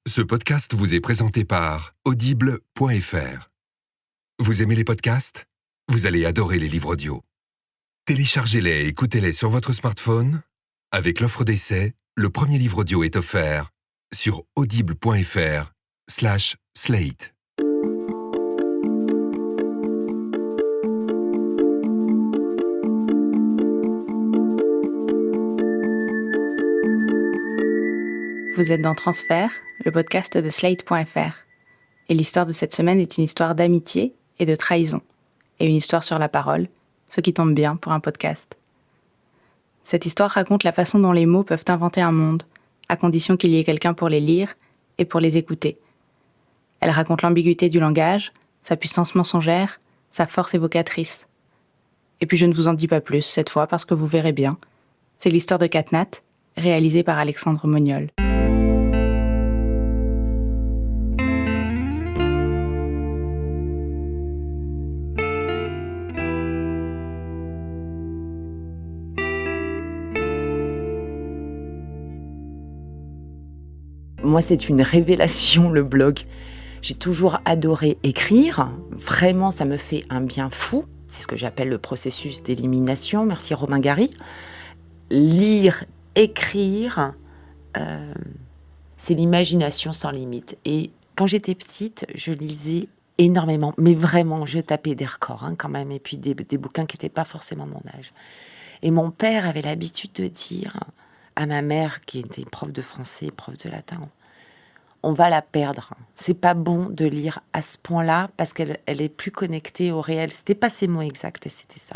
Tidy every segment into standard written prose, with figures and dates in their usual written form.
Ce podcast vous est présenté par Audible.fr. Vous aimez les podcasts ? Vous allez adorer les livres audio. Téléchargez-les et écoutez-les sur votre smartphone. Avec l'offre d'essai, le premier livre audio est offert sur audible.fr/slate. Vous êtes dans Transfert, le podcast de Slate.fr. Et l'histoire de cette semaine est une histoire d'amitié et de trahison. Et une histoire sur la parole, ce qui tombe bien pour un podcast. Cette histoire raconte la façon dont les mots peuvent inventer un monde, à condition qu'il y ait quelqu'un pour les lire et pour les écouter. Elle raconte l'ambiguïté du langage, sa puissance mensongère, sa force évocatrice. Et puis je ne vous en dis pas plus cette fois parce que vous verrez bien. C'est l'histoire de Catnat, réalisée par Alexandre Moniol. Moi, c'est une révélation, le blog. J'ai toujours adoré écrire. Vraiment, ça me fait un bien fou. C'est ce que j'appelle le processus d'élimination. Merci Romain Gary. Lire, écrire, c'est l'imagination sans limite. Et quand j'étais petite, je lisais énormément. Mais vraiment, je tapais des records quand même. Et puis des bouquins qui n'étaient pas forcément de mon âge. Et mon père avait l'habitude de dire à ma mère, qui était prof de français, prof de latin, on va la perdre. C'est pas bon de lire à ce point-là parce qu'elle est plus connectée au réel. C'était pas ses mots exacts, et c'était ça.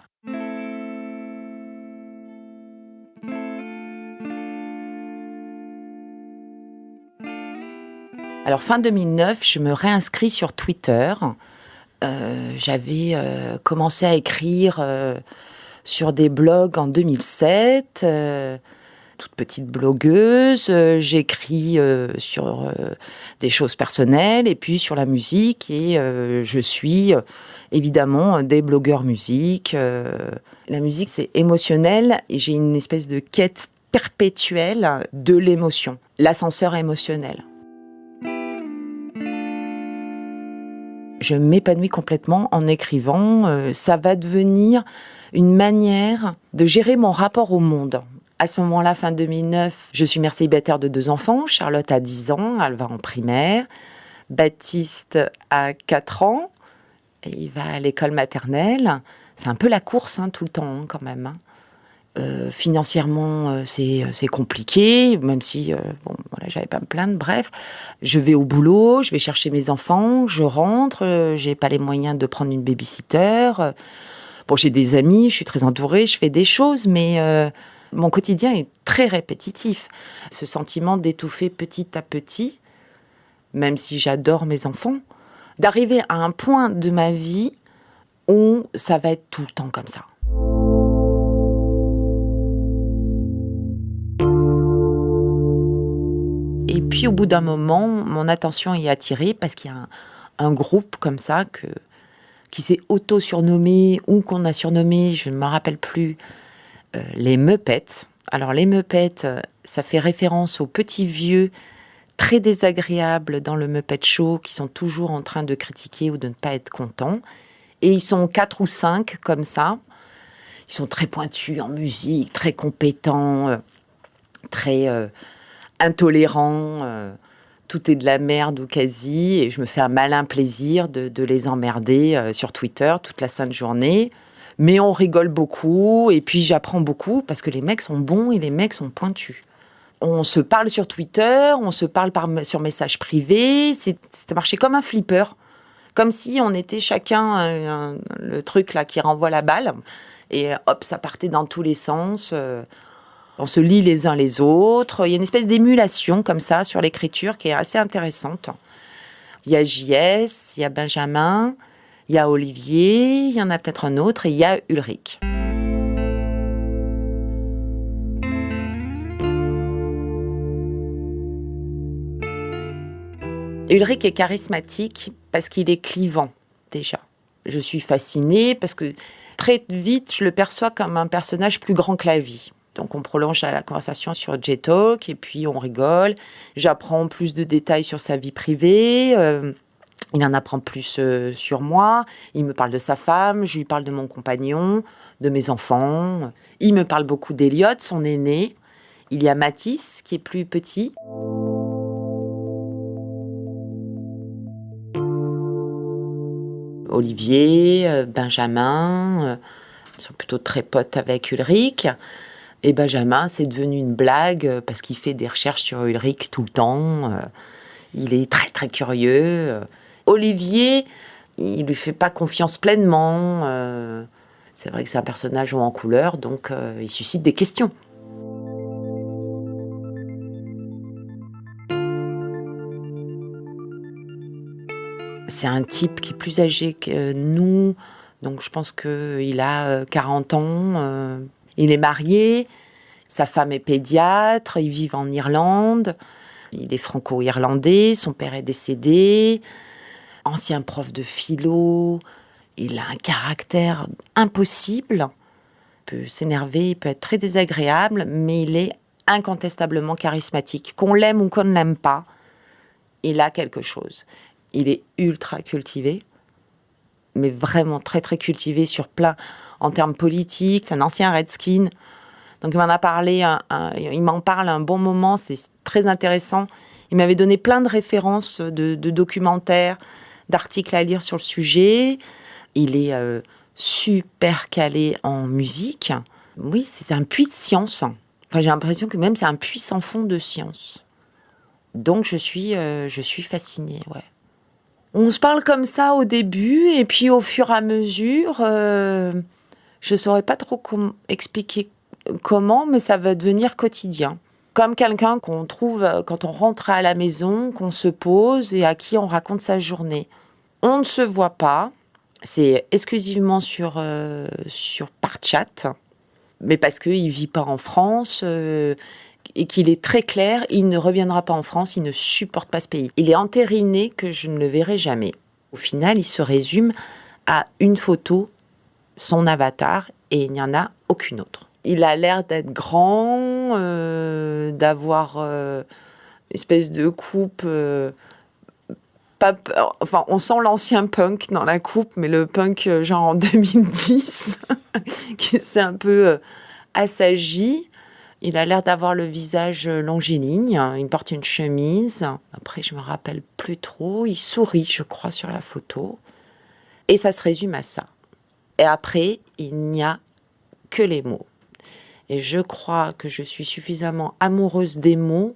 Alors fin 2009, je me réinscris sur Twitter. J'avais commencé à écrire sur des blogs en 2007. Toute petite blogueuse, j'écris sur des choses personnelles et puis sur la musique et je suis évidemment des blogueurs musique. La musique, c'est émotionnel et j'ai une espèce de quête perpétuelle de l'émotion, l'ascenseur émotionnel. Je m'épanouis complètement en écrivant. Ça va devenir une manière de gérer mon rapport au monde. À ce moment-là, fin 2009, je suis mère célibataire de 2 enfants. Charlotte a 10 ans, elle va en primaire. Baptiste a 4 ans, et il va à l'école maternelle. C'est un peu la course tout le temps quand même. Financièrement, c'est compliqué, même si j'avais pas à me plaindre. Bref, je vais au boulot, je vais chercher mes enfants, je rentre, j'ai pas les moyens de prendre une babysitter. J'ai des amis, je suis très entourée, je fais des choses, mais mon quotidien est très répétitif. Ce sentiment d'étouffer petit à petit, même si j'adore mes enfants, d'arriver à un point de ma vie où ça va être tout le temps comme ça. Et puis au bout d'un moment, mon attention est attirée parce qu'il y a un groupe comme ça qui s'est auto-surnommé ou qu'on a surnommé, je ne me rappelle plus, les Meupettes. Alors les Meupettes, ça fait référence aux petits vieux très désagréables dans le Muppet Show qui sont toujours en train de critiquer ou de ne pas être contents. Et ils sont 4 ou 5 comme ça. Ils sont très pointus en musique, très compétents, très intolérants. Tout est de la merde ou quasi. Et je me fais un malin plaisir de les emmerder sur Twitter toute la sainte journée. Mais on rigole beaucoup et puis j'apprends beaucoup parce que les mecs sont bons et les mecs sont pointus. On se parle sur Twitter, on se parle sur message privé. Ça marchait comme un flipper. Comme si on était chacun le truc là qui renvoie la balle. Et hop, ça partait dans tous les sens. On se lit les uns les autres. Il y a une espèce d'émulation comme ça sur l'écriture qui est assez intéressante. Il y a JS, il y a Benjamin, il y a Olivier, il y en a peut-être un autre, et il y a Ulrich. Ulrich est charismatique parce qu'il est clivant, déjà. Je suis fascinée parce que très vite, je le perçois comme un personnage plus grand que la vie. Donc, on prolonge la conversation sur J-Talk et puis on rigole. J'apprends plus de détails sur sa vie privée. Il en apprend plus sur moi. Il me parle de sa femme. Je lui parle de mon compagnon, de mes enfants. Il me parle beaucoup d'Eliott, son aîné. Il y a Mathis, qui est plus petit. Olivier, Benjamin, ils sont plutôt très potes avec Ulrich. Et Benjamin, c'est devenu une blague parce qu'il fait des recherches sur Ulrich tout le temps. Il est très, très curieux. Olivier, il lui fait pas confiance pleinement. C'est vrai que c'est un personnage haut en couleur, donc il suscite des questions. C'est un type qui est plus âgé que nous, donc je pense qu'il a 40 ans. Il est marié, sa femme est pédiatre, ils vivent en Irlande. Il est franco-irlandais, son père est décédé. Ancien prof de philo, il a un caractère impossible. Il peut s'énerver, il peut être très désagréable, mais il est incontestablement charismatique. Qu'on l'aime ou qu'on ne l'aime pas, il a quelque chose. Il est ultra cultivé, mais vraiment très très cultivé sur plein, en termes politiques. C'est un ancien Redskin, donc il m'en a parlé, il m'en parle un bon moment, c'est très intéressant. Il m'avait donné plein de références de documentaires, d'articles à lire sur le sujet. Il est super calé en musique. Oui, c'est un puits de science. Enfin, j'ai l'impression que même c'est un puits sans fond de science. Donc je suis fascinée, ouais. On se parle comme ça au début, et puis au fur et à mesure, je ne saurais pas trop expliquer comment, mais ça va devenir quotidien. Comme quelqu'un qu'on trouve quand on rentre à la maison, qu'on se pose et à qui on raconte sa journée. On ne se voit pas, c'est exclusivement par chat, mais parce qu'il ne vit pas en France, et qu'il est très clair, il ne reviendra pas en France, il ne supporte pas ce pays. Il est entériné que je ne le verrai jamais. Au final, il se résume à une photo, son avatar, et il n'y en a aucune autre. Il a l'air d'être grand, d'avoir une espèce de coupe... on sent l'ancien punk dans la coupe, mais le punk genre en 2010, qui s'est un peu assagi. Il a l'air d'avoir le visage longiligne, il porte une chemise. Après, je me rappelle plus trop. Il sourit, je crois, sur la photo. Et ça se résume à ça. Et après, il n'y a que les mots. Et je crois que je suis suffisamment amoureuse des mots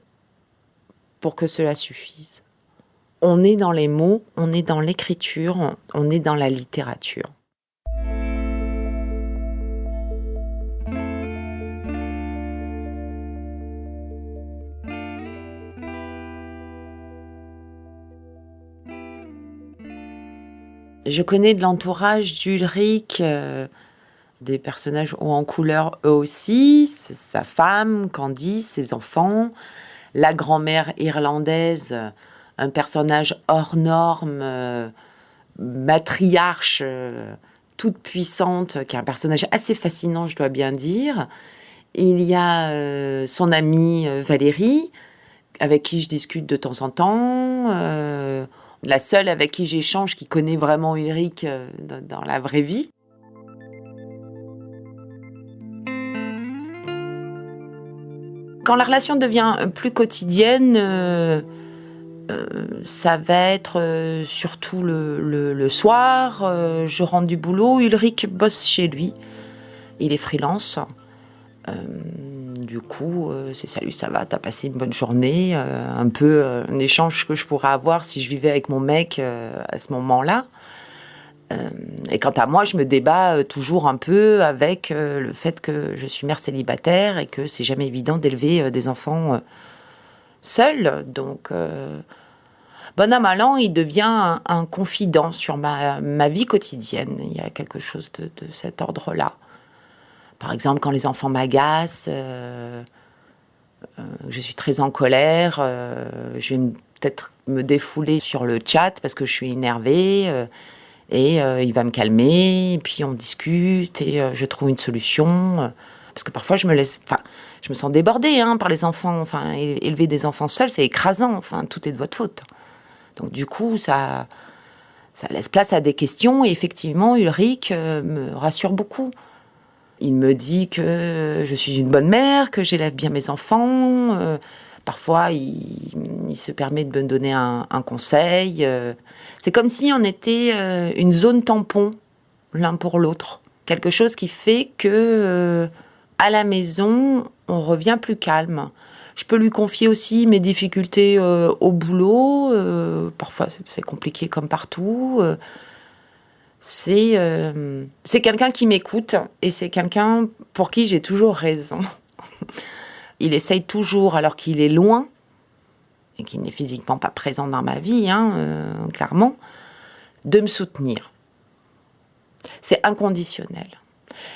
pour que cela suffise. On est dans les mots, on est dans l'écriture, on est dans la littérature. Je connais de l'entourage d'Ulrich des personnages hauts en couleur eux aussi, sa femme, Candice, ses enfants, la grand-mère irlandaise, un personnage hors norme, matriarche, toute puissante, qui est un personnage assez fascinant, je dois bien dire. Il y a son amie Valérie, avec qui je discute de temps en temps, la seule avec qui j'échange, qui connaît vraiment Ulrich dans la vraie vie. Quand la relation devient plus quotidienne, ça va être surtout le soir. Je rentre du boulot, Ulrich bosse chez lui. Il est freelance. Du coup, c'est salut, ça va, t'as passé une bonne journée, un peu un échange que je pourrais avoir si je vivais avec mon mec à ce moment-là. Et quant à moi, je me débat toujours un peu avec le fait que je suis mère célibataire et que c'est jamais évident d'élever des enfants seuls. Donc, bon à mal an, il devient un confident sur ma vie quotidienne. Il y a quelque chose de cet ordre-là. Par exemple, quand les enfants m'agacent, je suis très en colère, je vais peut-être me défouler sur le chat parce que je suis énervée, et il va me calmer, et puis on discute, et je trouve une solution. Parce que parfois, je me sens débordée par les enfants. Enfin, élever des enfants seuls, c'est écrasant. Enfin, tout est de votre faute. Donc, du coup, ça laisse place à des questions. Et effectivement, Ulrich me rassure beaucoup. Il me dit que je suis une bonne mère, que j'élève bien mes enfants. Parfois, il se permet de me donner un conseil. C'est comme si on était une zone tampon, l'un pour l'autre. Quelque chose qui fait que, à la maison, on revient plus calme. Je peux lui confier aussi mes difficultés au boulot. Parfois, c'est compliqué comme partout. C'est quelqu'un qui m'écoute et c'est quelqu'un pour qui j'ai toujours raison. Il essaye toujours, alors qu'il est loin et qu'il n'est physiquement pas présent dans ma vie, clairement, de me soutenir. C'est inconditionnel.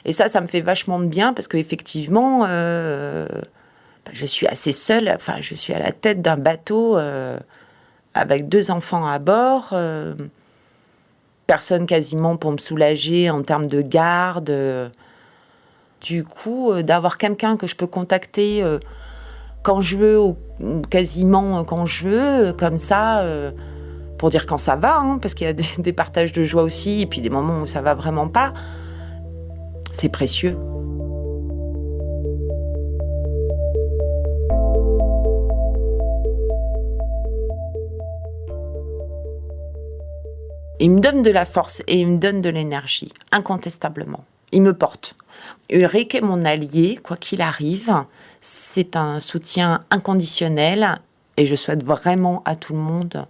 Et ça me fait vachement de bien parce qu'effectivement, je suis assez seule. Enfin, je suis à la tête d'un bateau avec 2 enfants à bord. Personne quasiment pour me soulager en termes de garde. Du coup, d'avoir quelqu'un que je peux contacter quand je veux, ou quasiment quand je veux, comme ça, pour dire quand ça va, parce qu'il y a des partages de joie aussi, et puis des moments où ça va vraiment pas, c'est précieux. Il me donne de la force et il me donne de l'énergie, incontestablement. Il me porte. Ulrich est mon allié, quoi qu'il arrive. C'est un soutien inconditionnel et je souhaite vraiment à tout le monde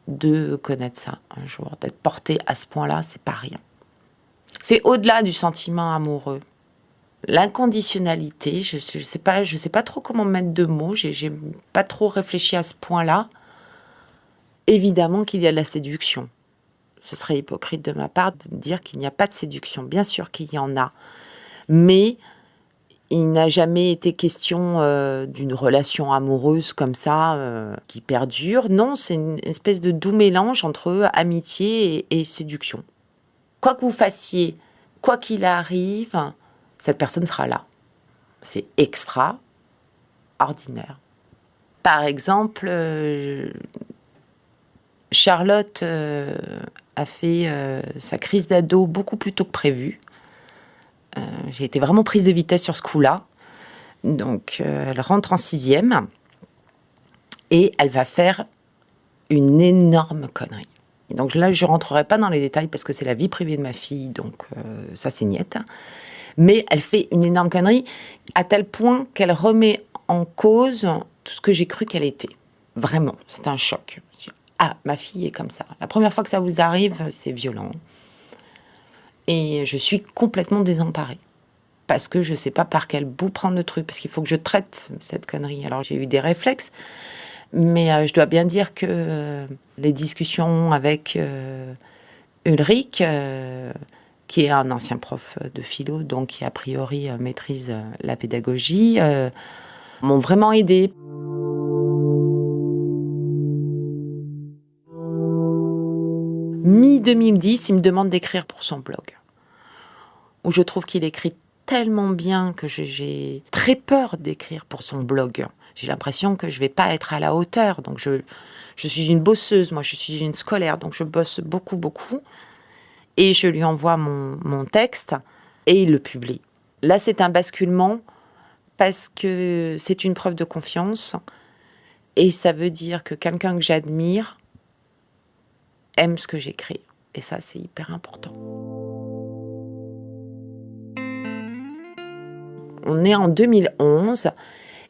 de connaître ça un jour. D'être porté à ce point-là, c'est pas rien. C'est au-delà du sentiment amoureux. L'inconditionnalité, je sais pas trop comment mettre de mots, j'ai pas trop réfléchi à ce point-là. Évidemment qu'il y a de la séduction. Ce serait hypocrite de ma part de dire qu'il n'y a pas de séduction. Bien sûr qu'il y en a. Mais il n'a jamais été question d'une relation amoureuse comme ça, qui perdure. Non, c'est une espèce de doux mélange entre amitié et séduction. Quoi que vous fassiez, quoi qu'il arrive, cette personne sera là. C'est extraordinaire. Par exemple, Charlotte a fait sa crise d'ado beaucoup plus tôt que prévu. J'ai été vraiment prise de vitesse sur ce coup-là. Donc, elle rentre en 6e et elle va faire une énorme connerie. Et donc là, je ne rentrerai pas dans les détails parce que c'est la vie privée de ma fille, donc ça, c'est niette. Mais elle fait une énorme connerie à tel point qu'elle remet en cause tout ce que j'ai cru qu'elle était. Vraiment, c'est un choc. Ah, ma fille est comme ça. La première fois que ça vous arrive, c'est violent. Et je suis complètement désemparée. Parce que je ne sais pas par quel bout prendre le truc. Parce qu'il faut que je traite cette connerie. Alors, j'ai eu des réflexes. Mais je dois bien dire que les discussions avec Ulrich, qui est un ancien prof de philo, donc qui a priori maîtrise la pédagogie, m'ont vraiment aidée. Mi-2010, il me demande d'écrire pour son blog, où je trouve qu'il écrit tellement bien que j'ai très peur d'écrire pour son blog. J'ai l'impression que je ne vais pas être à la hauteur. Donc je suis une bosseuse, moi je suis une scolaire, donc je bosse beaucoup, beaucoup. Et je lui envoie mon texte et il le publie. Là, c'est un basculement parce que c'est une preuve de confiance et ça veut dire que quelqu'un que j'admire aime ce que j'écris. Et ça, c'est hyper important. On est en 2011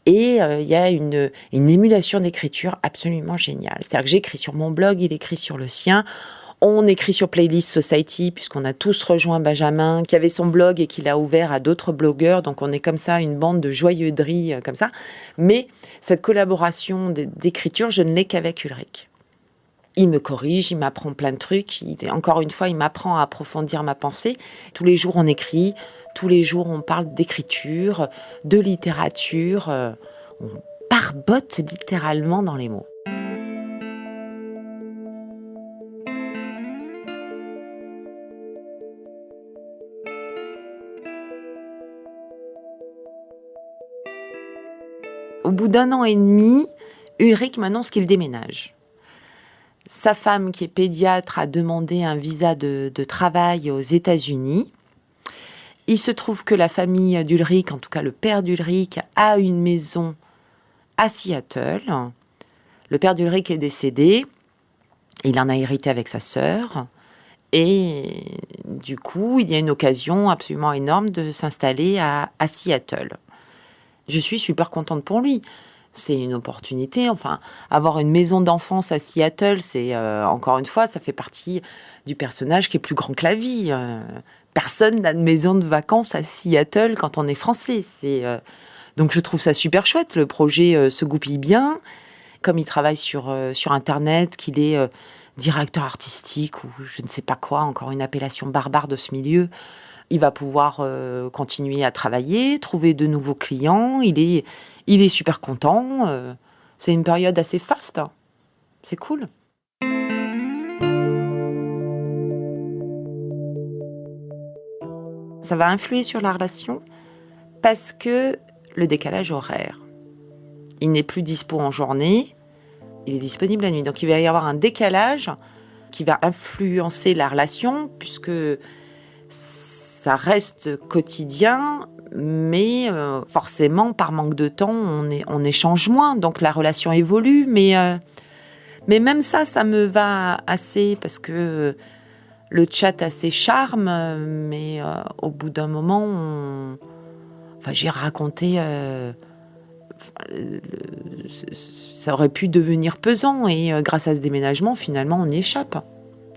et il y a une émulation d'écriture absolument géniale. C'est-à-dire que j'écris sur mon blog, il écrit sur le sien. On écrit sur Playlist Society, puisqu'on a tous rejoint Benjamin, qui avait son blog et qui l'a ouvert à d'autres blogueurs. Donc, on est comme ça, une bande de joyeuderie, comme ça. Mais cette collaboration d'écriture, je ne l'ai qu'avec Ulrich. Il me corrige, il m'apprend plein de trucs. Encore une fois, il m'apprend à approfondir ma pensée. Tous les jours, on écrit. Tous les jours, on parle d'écriture, de littérature. On barbote littéralement dans les mots. bout d'1 an et demi, Ulrich m'annonce qu'il déménage. Sa femme, qui est pédiatre, a demandé un visa de travail aux États-Unis. Il se trouve que la famille d'Ulrich, en tout cas le père d'Ulrich, a une maison à Seattle. Le père d'Ulrich est décédé. Il en a hérité avec sa sœur. Et du coup, il y a une occasion absolument énorme de s'installer à Seattle. Je suis super contente pour lui. C'est une opportunité. Enfin, avoir une maison d'enfance à Seattle, c'est encore une fois, ça fait partie du personnage qui est plus grand que la vie. Personne n'a de maison de vacances à Seattle quand on est français. Donc je trouve ça super chouette. Le projet se goupille bien. Comme il travaille sur Internet, qu'il est directeur artistique ou je ne sais pas quoi, encore une appellation barbare de ce milieu, il va pouvoir continuer à travailler, trouver de nouveaux clients. Il est super content. C'est une période assez faste. C'est cool. Ça va influer sur la relation parce que le décalage horaire. Il n'est plus dispo en journée, il est disponible la nuit. Donc il va y avoir un décalage qui va influencer la relation puisque ça reste quotidien, mais forcément, par manque de temps, on échange moins. Donc la relation évolue, mais même ça me va assez parce que le chat a ses charmes, mais au bout d'un moment, j'ai raconté... ça aurait pu devenir pesant et grâce à ce déménagement, finalement, on y échappe.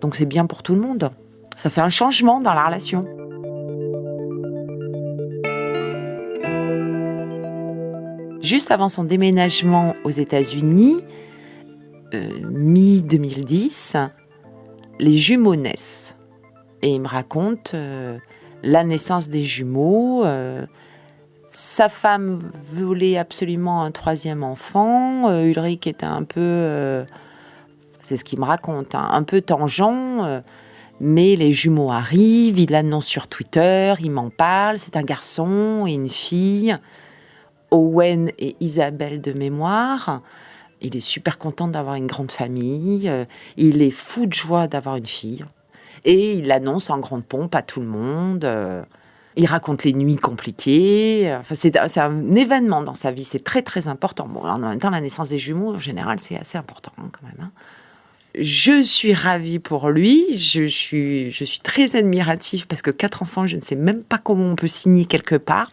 Donc c'est bien pour tout le monde. Ça fait un changement dans la relation. Juste avant son déménagement aux États-Unis, mi-2010, les jumeaux naissent. Et il me raconte la naissance des jumeaux. Sa femme voulait absolument un 3e enfant. Ulrich était un peu, c'est ce qu'il me raconte, un peu tangent. Mais les jumeaux arrivent, il l'annonce sur Twitter, il m'en parle. C'est un garçon et une fille. Owen et Isabelle de mémoire. Il est super content d'avoir une grande famille. Il est fou de joie d'avoir une fille. Et il l'annonce en grande pompe à tout le monde. Il raconte les nuits compliquées. Enfin, c'est un événement dans sa vie. C'est très, très important. Bon, en même temps, la naissance des jumeaux, en général, c'est assez important quand même. Je suis ravie pour lui. Je suis très admirative parce que 4 enfants, je ne sais même pas comment on peut signer quelque part.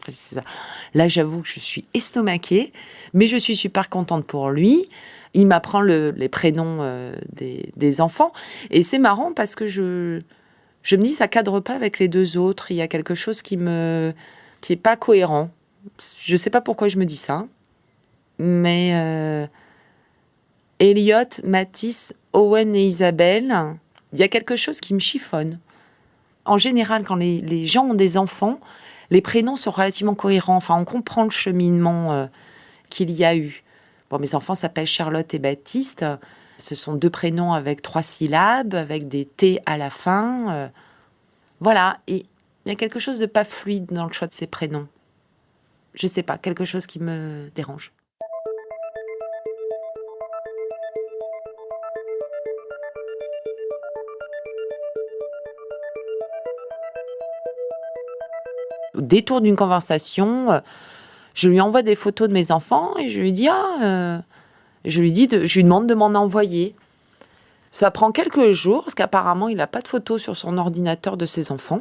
Là, j'avoue que je suis estomaquée, mais je suis super contente pour lui. Il m'apprend les prénoms des enfants. Et c'est marrant parce que je me dis, ça cadre pas avec les 2 autres. Il y a quelque chose qui est pas cohérent. Je sais pas pourquoi je me dis ça. Mais Elliot, Mathis, Owen et Isabelle, il y a quelque chose qui me chiffonne. En général, quand les gens ont des enfants, les prénoms sont relativement cohérents. Enfin, on comprend le cheminement qu'il y a eu. Bon, mes enfants s'appellent Charlotte et Baptiste. Ce sont 2 prénoms avec 3 syllabes, avec des T à la fin. Voilà. Et il y a quelque chose de pas fluide dans le choix de ces prénoms. Je sais pas, quelque chose qui me dérange. Au détour d'une conversation, je lui envoie des photos de mes enfants et je lui dis je lui demande de m'en envoyer. Ça prend quelques jours parce qu'apparemment il n'a pas de photos sur son ordinateur de ses enfants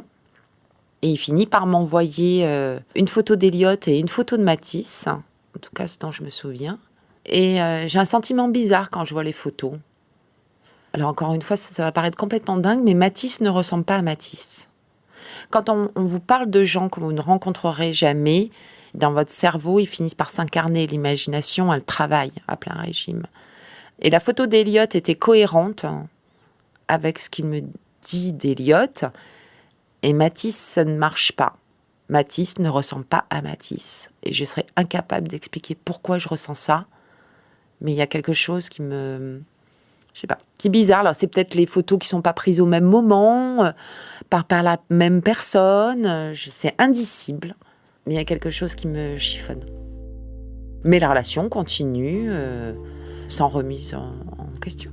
et il finit par m'envoyer une photo d'Elliot et une photo de Mathis, en tout cas ce dont je me souviens. Et j'ai un sentiment bizarre quand je vois les photos. Alors encore une fois, ça va paraître complètement dingue, mais Mathis ne ressemble pas à Mathis. Quand on vous parle de gens que vous ne rencontrerez jamais, dans votre cerveau, ils finissent par s'incarner. L'imagination, elle travaille à plein régime. Et la photo d'Elliot était cohérente avec ce qu'il me dit d'Elliot. Et Mathis, ça ne marche pas. Mathis ne ressemble pas à Mathis. Et je serais incapable d'expliquer pourquoi je ressens ça. Mais il y a quelque chose qui me... Je sais pas, qui est bizarre. Alors, c'est peut-être les photos qui sont pas prises au même moment, par la même personne. C'est indicible. Mais il y a quelque chose qui me chiffonne. Mais la relation continue sans remise en question.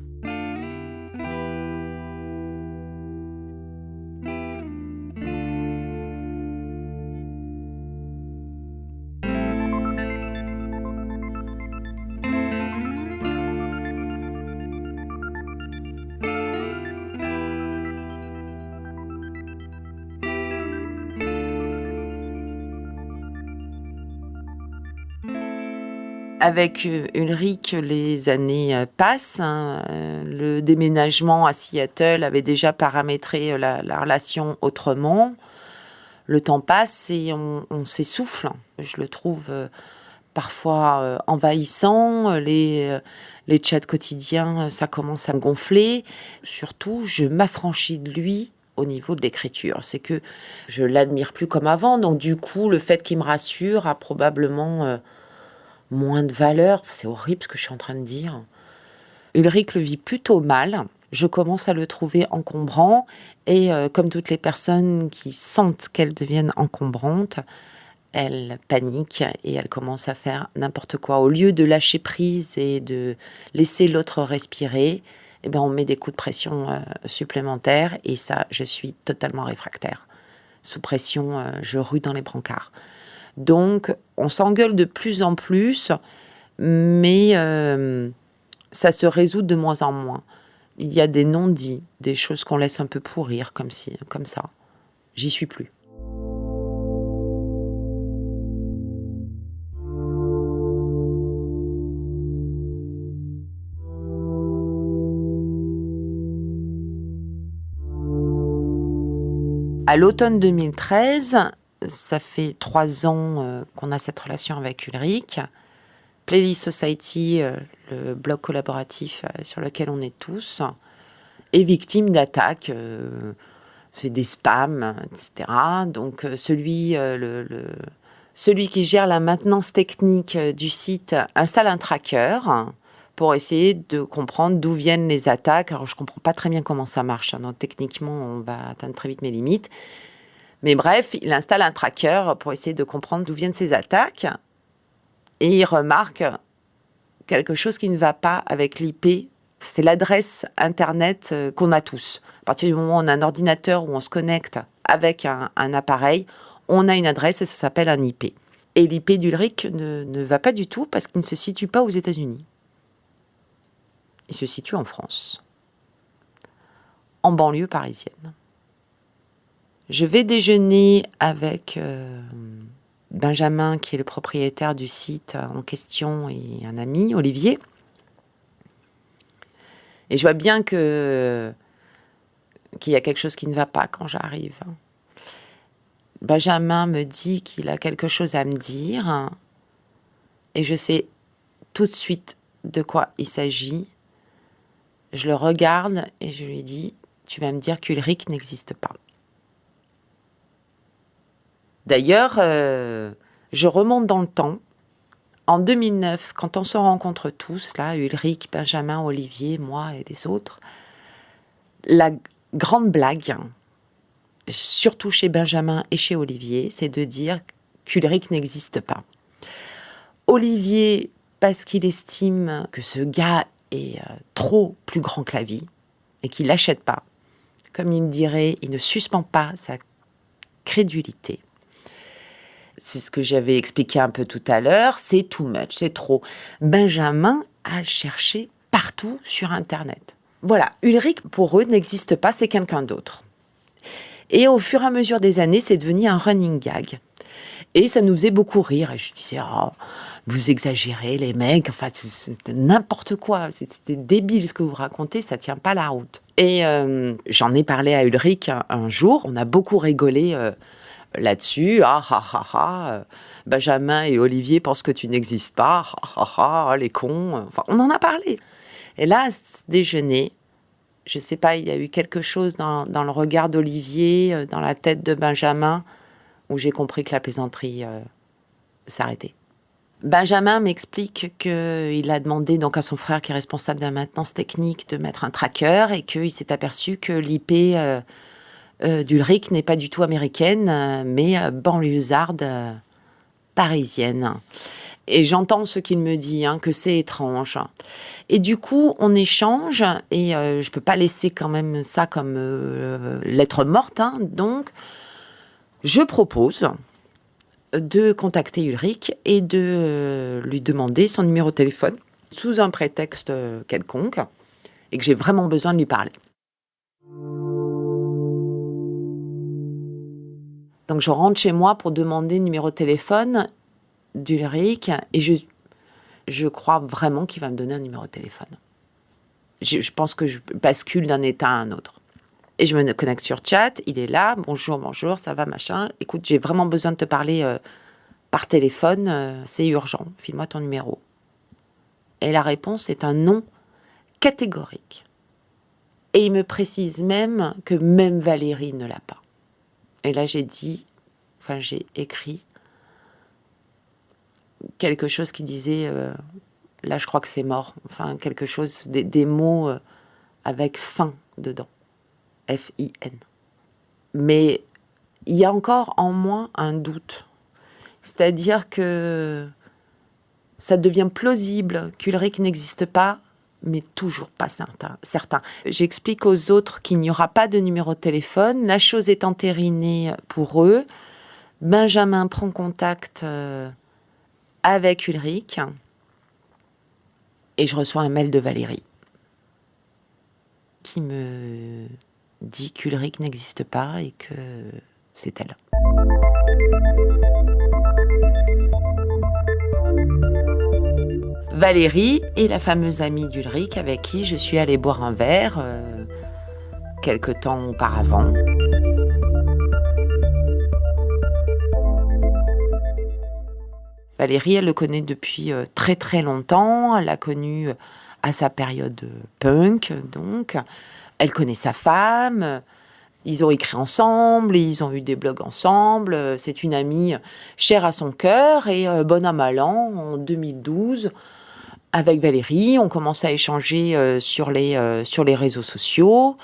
Avec Ulrich, les années passent. Le déménagement à Seattle avait déjà paramétré la relation autrement. Le temps passe et on s'essouffle. Je le trouve parfois envahissant. Les chats quotidiens, ça commence à me gonfler. Surtout, je m'affranchis de lui au niveau de l'écriture. C'est que je l'admire plus comme avant. Donc du coup, le fait qu'il me rassure a probablement moins de valeur. C'est horrible ce que je suis en train de dire. Ulrich le vit plutôt mal. Je commence à le trouver encombrant et comme toutes les personnes qui sentent qu'elles deviennent encombrantes, elle panique et elle commence à faire n'importe quoi. Au lieu de lâcher prise et de laisser l'autre respirer, eh ben on met des coups de pression supplémentaires et ça, je suis totalement réfractaire. Sous pression, je rue dans les brancards. Donc, on s'engueule de plus en plus, mais ça se résout de moins en moins. Il y a des non-dits, des choses qu'on laisse un peu pourrir, comme ça. J'y suis plus. À l'automne 2013, ça fait 3 ans qu'on a cette relation avec Ulrich. Playlist Society, le blog collaboratif sur lequel on est tous, est victime d'attaques. C'est des spams, etc. Donc celui qui gère la maintenance technique du site installe un tracker pour essayer de comprendre d'où viennent les attaques. Alors je ne comprends pas très bien comment ça marche. Donc techniquement, on va atteindre très vite mes limites. Mais bref, il installe un tracker pour essayer de comprendre d'où viennent ces attaques. Et il remarque quelque chose qui ne va pas avec l'IP. C'est l'adresse Internet qu'on a tous. À partir du moment où on a un ordinateur où on se connecte avec un appareil, on a une adresse et ça s'appelle un IP. Et l'IP d'Ulrich ne va pas du tout parce qu'il ne se situe pas aux États-Unis. Il se situe en France, en banlieue parisienne. Je vais déjeuner avec Benjamin, qui est le propriétaire du site en question, et un ami, Olivier. Et je vois bien qu'il y a quelque chose qui ne va pas quand j'arrive. Benjamin me dit qu'il a quelque chose à me dire. Et je sais tout de suite de quoi il s'agit. Je le regarde et je lui dis « Tu vas me dire qu'Ulrich n'existe pas ». D'ailleurs, je remonte dans le temps. En 2009, quand on se rencontre tous, là, Ulrich, Benjamin, Olivier, moi et les autres, la grande blague, surtout chez Benjamin et chez Olivier, c'est de dire qu'Ulrich n'existe pas. Olivier, parce qu'il estime que ce gars est trop plus grand que la vie et qu'il l'achète pas. Comme il me dirait, il ne suspend pas sa crédulité. C'est ce que j'avais expliqué un peu tout à l'heure, c'est too much, c'est trop. Benjamin a cherché partout sur Internet. Voilà, Ulrich, pour eux, n'existe pas, c'est quelqu'un d'autre. Et au fur et à mesure des années, c'est devenu un running gag. Et ça nous faisait beaucoup rire. Et je disais, oh, vous exagérez, les mecs, enfin, c'était n'importe quoi, c'était débile ce que vous racontez, ça tient pas la route. Et j'en ai parlé à Ulrich un jour, on a beaucoup rigolé là-dessus. Benjamin et Olivier pensent que tu n'existes pas, les cons. Enfin, on en a parlé. Et là, à ce déjeuner, je sais pas, il y a eu quelque chose dans le regard d'Olivier, dans la tête de Benjamin, où j'ai compris que la plaisanterie s'arrêtait. Benjamin m'explique qu'il a demandé donc à son frère, qui est responsable de la maintenance technique, de mettre un tracker et qu'il s'est aperçu que l'IP d'Ulrich n'est pas du tout américaine, mais banlieusarde parisienne. Et j'entends ce qu'il me dit, que c'est étrange. Et du coup, on échange, et je ne peux pas laisser quand même ça comme lettre morte. Donc, je propose de contacter Ulrich et de lui demander son numéro de téléphone sous un prétexte quelconque, et que j'ai vraiment besoin de lui parler. Donc je rentre chez moi pour demander le numéro de téléphone d'Ulrich, et je crois vraiment qu'il va me donner un numéro de téléphone. Je pense que je bascule d'un état à un autre. Et je me connecte sur chat, il est là, bonjour, ça va, machin. Écoute, j'ai vraiment besoin de te parler par téléphone, c'est urgent, file-moi ton numéro. Et la réponse est un non catégorique. Et il me précise même que même Valérie ne l'a pas. Et là, j'ai écrit quelque chose qui disait là, je crois que c'est mort. Enfin, quelque chose, des mots avec fin dedans. F-I-N. Mais il y a encore en moi un doute. C'est-à-dire que ça devient plausible qu'Ulrich n'existe pas, mais toujours pas certain. J'explique aux autres qu'il n'y aura pas de numéro de téléphone. La chose est entérinée pour eux. Benjamin prend contact avec Ulrich. Et je reçois un mail de Valérie qui me dit qu'Ulrich n'existe pas et que c'est elle. Valérie est la fameuse amie d'Ulrich avec qui je suis allée boire un verre quelque temps auparavant. Valérie, elle le connaît depuis très très longtemps. Elle l'a connu à sa période punk, donc. Elle connaît sa femme. Ils ont écrit ensemble, ils ont eu des blogs ensemble. C'est une amie chère à son cœur. Et bon an, mal an, en 2012, avec Valérie, on commence à échanger sur les réseaux sociaux.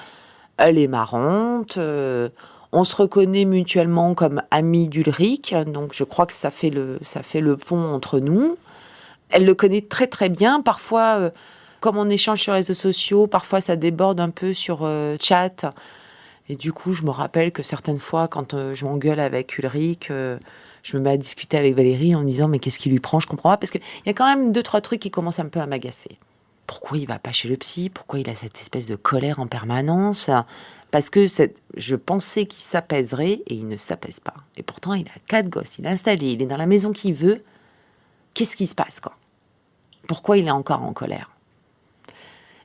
Elle est marrante. On se reconnaît mutuellement comme amis d'Ulrich, donc je crois que ça fait le pont entre nous. Elle le connaît très très bien. Parfois, comme on échange sur les réseaux sociaux, parfois ça déborde un peu sur chat. Et du coup, je me rappelle que certaines fois, quand je m'engueule avec Ulrich, je me mets à discuter avec Valérie en me disant « mais qu'est-ce qui lui prend ? Je comprends pas ». Parce qu'il y a quand même 2-3 trucs qui commencent un peu à m'agacer. Pourquoi il va pas chez le psy ? Pourquoi il a cette espèce de colère en permanence ? Parce que je pensais qu'il s'apaiserait et il ne s'apaise pas. Et pourtant, il a 4 gosses, il est installé, il est dans la maison qu'il veut. Qu'est-ce qui se passe, quoi ? Pourquoi il est encore en colère ?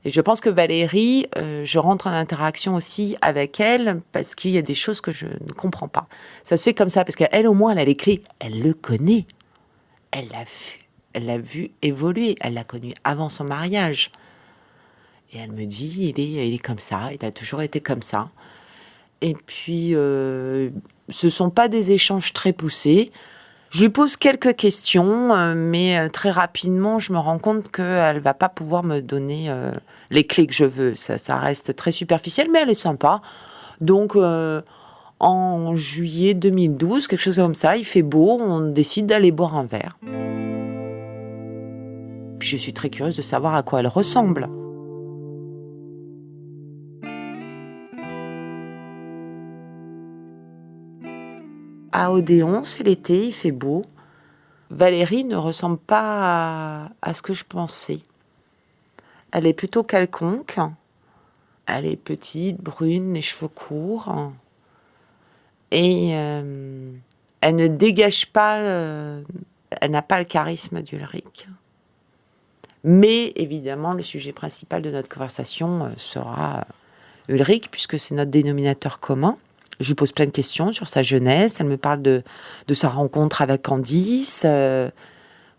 Et je pense que Valérie, je rentre en interaction aussi avec elle parce qu'il y a des choses que je ne comprends pas. Ça se fait comme ça parce qu'elle, au moins, elle a les clés. Elle le connaît. Elle l'a vu. Elle l'a vu évoluer. Elle l'a connu avant son mariage. Et elle me dit, il est comme ça. Il a toujours été comme ça. Et puis, ce sont pas des échanges très poussés. Je lui pose quelques questions, mais très rapidement, je me rends compte qu'elle va pas pouvoir me donner les clés que je veux. Ça reste très superficiel, mais elle est sympa. Donc, en juillet 2012, quelque chose comme ça, il fait beau, on décide d'aller boire un verre. Puis je suis très curieuse de savoir à quoi elle ressemble. À Odéon, c'est l'été, il fait beau. Valérie ne ressemble pas à ce que je pensais. Elle est plutôt quelconque. Elle est petite, brune, les cheveux courts. Et elle ne dégage pas... elle n'a pas le charisme d'Ulrich. Mais évidemment, le sujet principal de notre conversation sera Ulrich, puisque c'est notre dénominateur commun. Je lui pose plein de questions sur sa jeunesse. Elle me parle de sa rencontre avec Candice,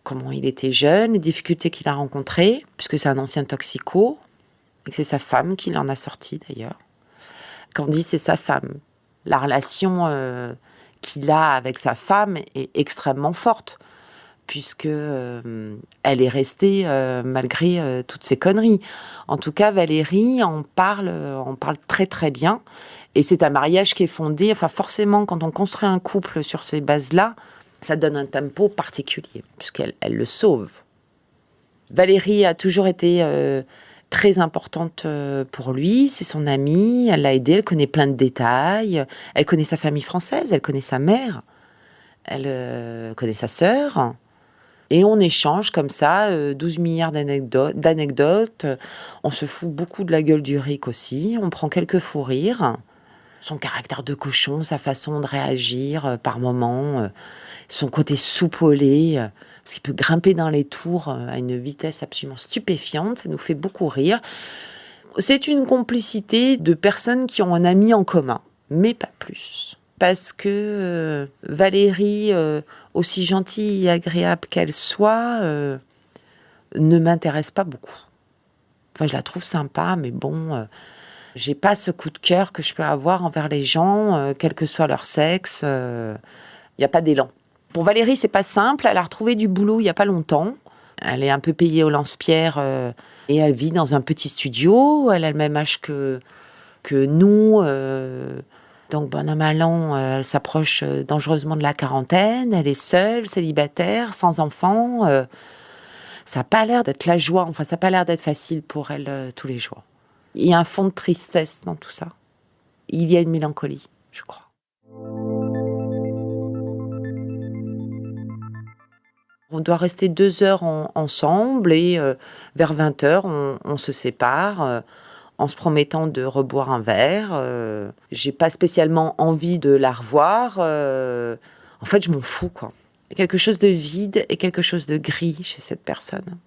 comment il était jeune, les difficultés qu'il a rencontrées, puisque c'est un ancien toxico, et que c'est sa femme qui l'en a sorti d'ailleurs. Candice, c'est sa femme. La relation qu'il a avec sa femme est extrêmement forte, puisque elle est restée malgré toutes ces conneries. En tout cas, Valérie en parle très très bien. Et c'est un mariage qui est fondé, enfin forcément, quand on construit un couple sur ces bases-là, Ça donne un tempo particulier, puisqu'elle le sauve. Valérie a toujours été très importante pour lui, c'est son amie, elle l'a aidé, elle connaît plein de détails, elle connaît sa famille française, elle connaît sa mère, elle connaît sa sœur. Et on échange comme ça, 12 milliards d'anecdotes. On se fout beaucoup de la gueule d'Ulrich aussi. On prend quelques fous rires. Son caractère de cochon, sa façon de réagir par moments, son côté soupolé, parce qu'il peut grimper dans les tours à une vitesse absolument stupéfiante. Ça nous fait beaucoup rire. C'est une complicité de personnes qui ont un ami en commun, mais pas plus. Parce que Valérie, aussi gentille et agréable qu'elle soit, ne m'intéresse pas beaucoup. Enfin, je la trouve sympa, mais bon, j'ai pas ce coup de cœur que je peux avoir envers les gens, quel que soit leur sexe. Il n'y a pas d'élan. Pour Valérie, c'est pas simple. Elle a retrouvé du boulot il y a pas longtemps. Elle est un peu payée au lance-pierre et elle vit dans un petit studio. Elle a le même âge que nous. Donc, bon an, mal an, elle s'approche dangereusement de la quarantaine. Elle est seule, célibataire, sans enfant. Ça n'a pas l'air d'être la joie. Enfin, ça n'a pas l'air d'être facile pour elle tous les jours. Il y a un fond de tristesse dans tout ça. Il y a une mélancolie, je crois. On doit rester 2 heures ensemble et vers 20 heures, on se sépare. En se promettant de reboire un verre. J'ai pas spécialement envie de la revoir. En fait, je m'en fous, quoi. Il y a quelque chose de vide et quelque chose de gris chez cette personne.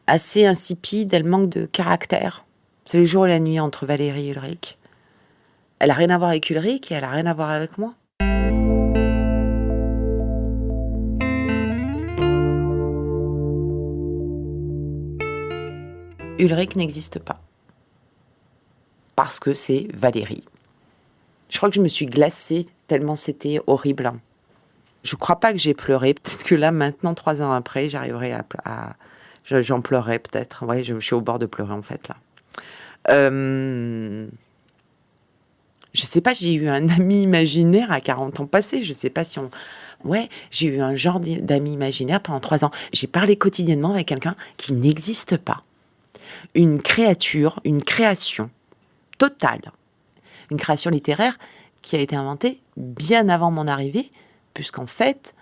Assez insipide, elle manque de caractère. C'est le jour et la nuit entre Valérie et Ulrich. Elle a rien à voir avec Ulrich et elle a rien à voir avec moi. Ulrich n'existe pas. Parce que c'est Valérie. Je crois que je me suis glacée tellement c'était horrible. Je crois pas que j'ai pleuré. Peut-être que là, maintenant, 3 ans après, j'arriverai j'en pleurais peut-être. Ouais, je suis au bord de pleurer en fait là. Je sais pas, j'ai eu un ami imaginaire à 40 ans passés. Je sais pas si on... Ouais, j'ai eu un genre d'ami imaginaire pendant 3 ans. J'ai parlé quotidiennement avec quelqu'un qui n'existe pas. Une créature, une création totale. Une création littéraire qui a été inventée bien avant mon arrivée, puisqu'en fait,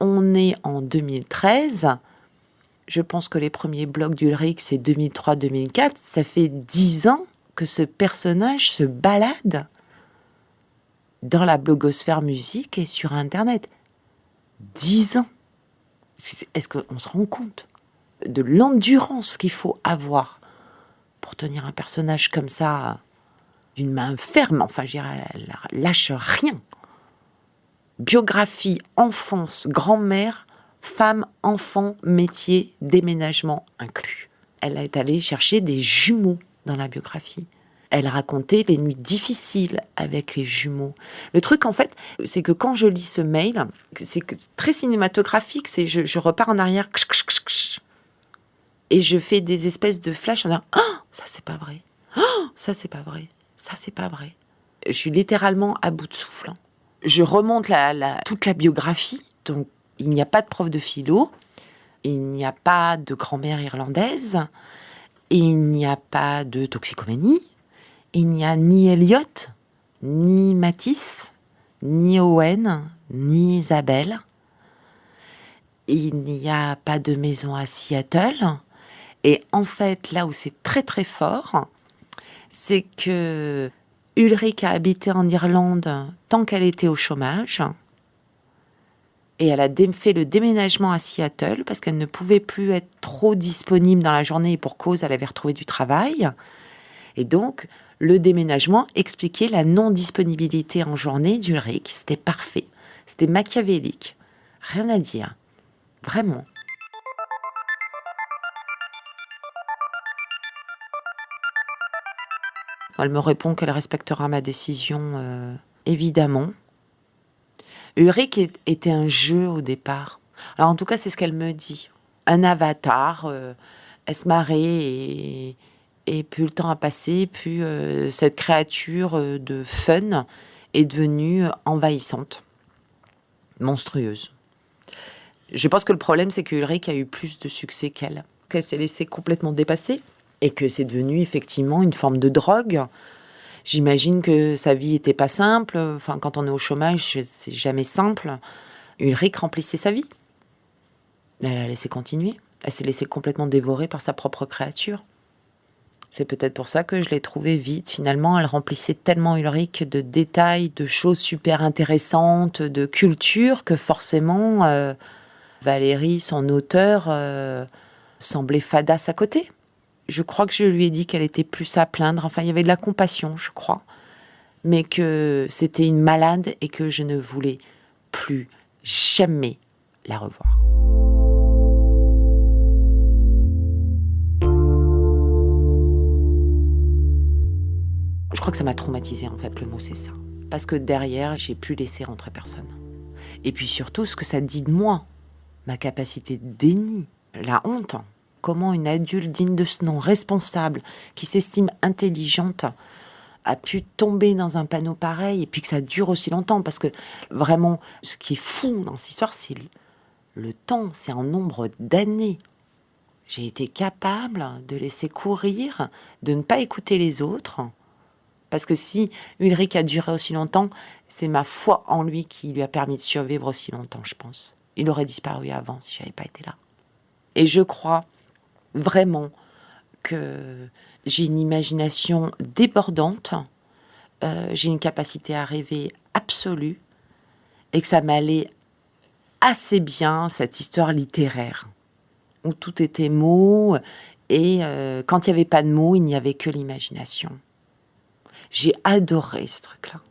on est en 2013. Je pense que les premiers blogs d'Ulrich, c'est 2003-2004. Ça fait 10 ans que ce personnage se balade dans la blogosphère musique et sur Internet. 10 ans. Est-ce qu'on se rend compte de l'endurance qu'il faut avoir pour tenir un personnage comme ça d'une main ferme? Enfin, je dirais, elle lâche rien. Biographie, enfance, grand-mère, femme, enfant, métier, déménagement inclus. Elle est allée chercher des jumeaux dans la biographie. Elle racontait les nuits difficiles avec les jumeaux. Le truc, en fait, c'est que quand je lis ce mail, c'est très cinématographique. C'est je repars en arrière, et je fais des espèces de flashs en disant « Oh, ça c'est pas vrai. Oh, ça c'est pas vrai. Ça c'est pas vrai. » Je suis littéralement à bout de souffle. Je remonte toute la biographie. Donc, il n'y a pas de prof de philo. Il n'y a pas de grand-mère irlandaise. Il n'y a pas de toxicomanie. Il n'y a ni Eliot, ni Matisse, ni Owen, ni Isabelle. Il n'y a pas de maison à Seattle. Et en fait, là où c'est très très fort, c'est que Ulrich a habité en Irlande tant qu'elle était au chômage. Et elle a fait le déménagement à Seattle parce qu'elle ne pouvait plus être trop disponible dans la journée et pour cause, elle avait retrouvé du travail. Et donc, le déménagement expliquait la non-disponibilité en journée d'Ulrich. C'était parfait. C'était machiavélique. Rien à dire. Vraiment. Elle me répond qu'elle respectera ma décision, évidemment. Ulrich était un jeu au départ. Alors en tout cas, c'est ce qu'elle me dit. Un avatar, elle se marrait et plus le temps a passé, plus cette créature de fun est devenue envahissante, monstrueuse. Je pense que le problème, c'est que Ulrich a eu plus de succès qu'elle s'est laissée complètement dépasser et que c'est devenu effectivement une forme de drogue. J'imagine que sa vie était pas simple. Enfin, quand on est au chômage, c'est jamais simple. Ulrich remplissait sa vie. Elle a laissé continuer. Elle s'est laissée complètement dévorer par sa propre créature. C'est peut-être pour ça que je l'ai trouvée vite. Finalement, elle remplissait tellement Ulrich de détails, de choses super intéressantes, de culture, que forcément, Valérie, son auteur, semblait fadasse à côté. Je crois que je lui ai dit qu'elle était plus à plaindre. Enfin, il y avait de la compassion, je crois. Mais que c'était une malade et que je ne voulais plus jamais la revoir. Je crois que ça m'a traumatisée, en fait, le mot, c'est ça. Parce que derrière, j'ai pu laisser rentrer personne. Et puis surtout, ce que ça dit de moi, ma capacité de déni, la honte. Comment une adulte digne de ce nom, responsable, qui s'estime intelligente, a pu tomber dans un panneau pareil et puis que ça dure aussi longtemps. Parce que vraiment, ce qui est fou dans cette histoire, c'est le temps, c'est en nombre d'années. J'ai été capable de laisser courir, de ne pas écouter les autres. Parce que si Ulrich a duré aussi longtemps, c'est ma foi en lui qui lui a permis de survivre aussi longtemps, je pense. Il aurait disparu avant si je n'avais pas été là. Et je crois vraiment que j'ai une imagination débordante, j'ai une capacité à rêver absolue, et que ça m'allait assez bien, cette histoire littéraire, où tout était mots, et quand il n'y avait pas de mots, il n'y avait que l'imagination. J'ai adoré ce truc-là.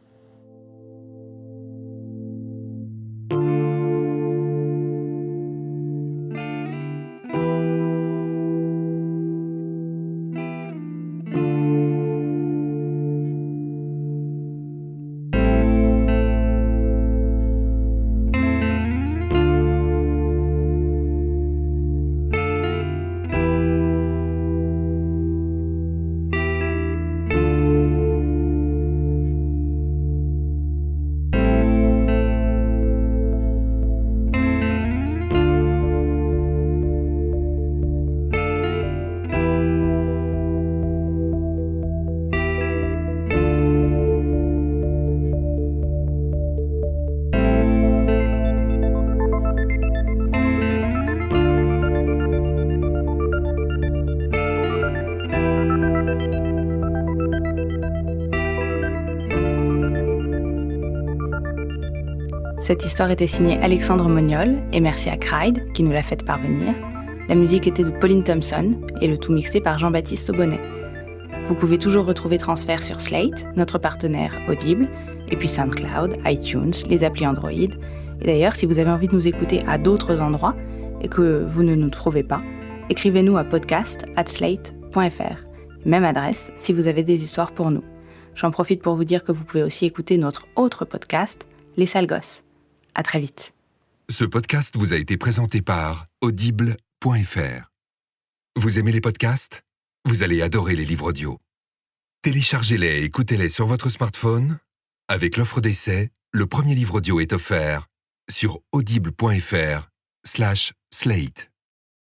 Cette histoire était signée Alexandre Moniol et merci à Cryde qui nous l'a faite parvenir. La musique était de Pauline Thompson et le tout mixé par Jean-Baptiste Aubonnet. Vous pouvez toujours retrouver Transfert sur Slate, notre partenaire Audible, et puis SoundCloud, iTunes, les applis Android. Et d'ailleurs, si vous avez envie de nous écouter à d'autres endroits et que vous ne nous trouvez pas, écrivez-nous à podcast@slate.fr. Même adresse si vous avez des histoires pour nous. J'en profite pour vous dire que vous pouvez aussi écouter notre autre podcast, Les Sales Gosses. À très vite. Ce podcast vous a été présenté par Audible.fr. Vous aimez les podcasts ? Vous allez adorer les livres audio. Téléchargez-les et écoutez-les sur votre smartphone. Avec l'offre d'essai, le premier livre audio est offert sur audible.fr/slate.